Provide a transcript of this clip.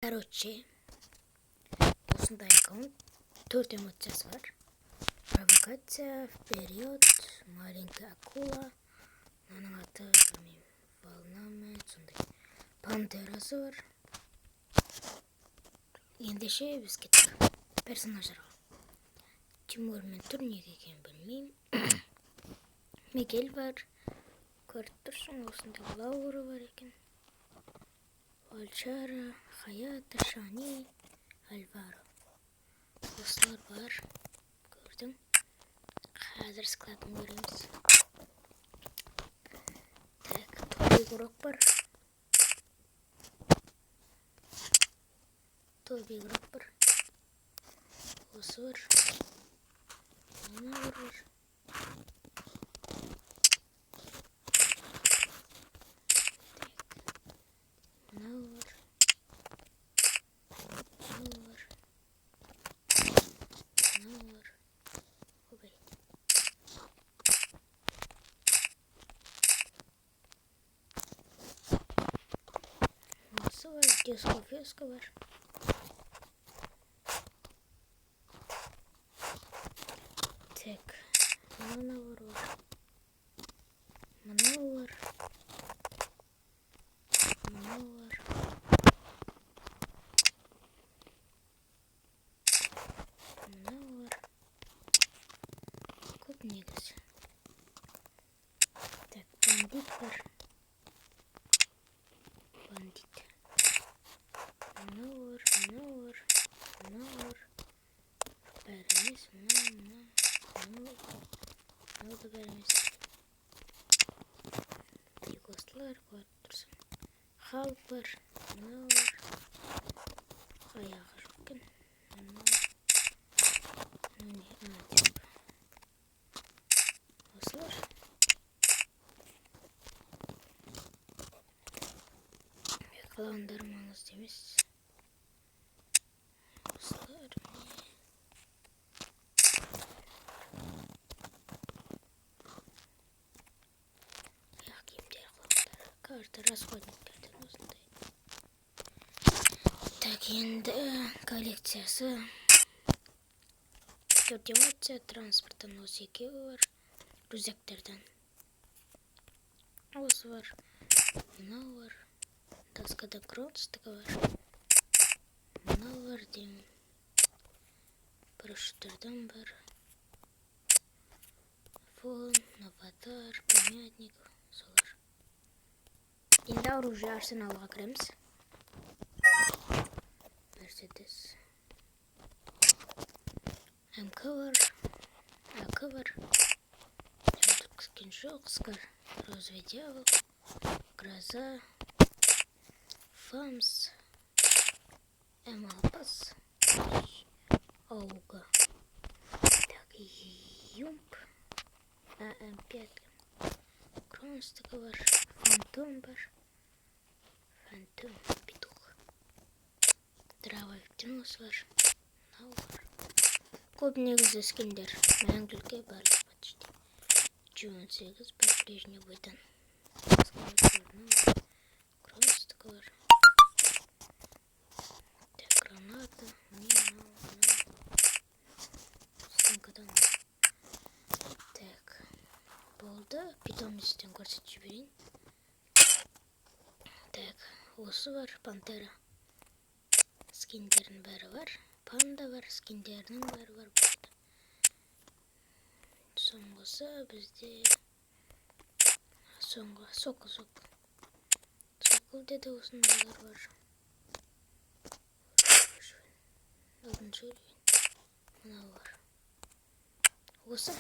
Короче, осындай аккаунт 4 эмоциясы бар. Провокация, вперед, маленькая акула, мынаның аты білмеймін, волна сондай. Пантерасы бар. Ендеше біз кеттік персонаждарға. Тимур мен турнеге екенін білмеймін. Мигель бар. Көріп тұрсың, осындай Лаура бар екен. Альчара, Хаята, Шани, Альваро. Осылар бар. Көрдің? Қазір складын көреміз. Так, топ-игрок бар. Топ-игрок бар. Осы бар. Мына бар. Диско-феска бар. Так, мына бар. Мына бар. Мына бар. Мына бар. Көп негізі. Так, бандит бар. Бандит. Мына бар. Бәрі емес, мына да бәрі емес. Тек осылар бар тұрсын. Халк бар. Мына бар. Аяғы жоқ екен. Осылар. Қалғандар маңызды емес. Осылар. Аяқ киімдер қалғандар. Карта расходниктерден осындай. Так, енді коллекциясы. 4 эмоция, транспорттан осы екеуі бар. Рюкзактерден. Осы бар. Мынау бар. Таскада кронстығы бар. Мынау бар деймін. Парашюттерден бар. Фон, аватар, памятник. Солар. Енді оружие арсеналға кіреміз. Мерседес. МК бар. АК бар. Скар. Розовый дьявол. Гроза. Фамс. Эмалпас. Ауга. Так, Юмп. АМ5. Кронстығы бар. Фантом бар. Фантом. Петух. Дравай птенос бар. Нау бар. Көп негізі скиндер. Мәңгілікке бар. Почти. 18 бар. Брежневойдан. Кронстығы бар. Граната, мина, стенкадан. Так, болды. Питомнестен көрсетіп жіберейін. Так, осы бар, пантера. Скиндердің бәрі бар. Панда бар, скиндердің бәрі бар. Соңғысы бізде соқыл. Соқыл деді осындайлар бар. Мынау бар. Осы.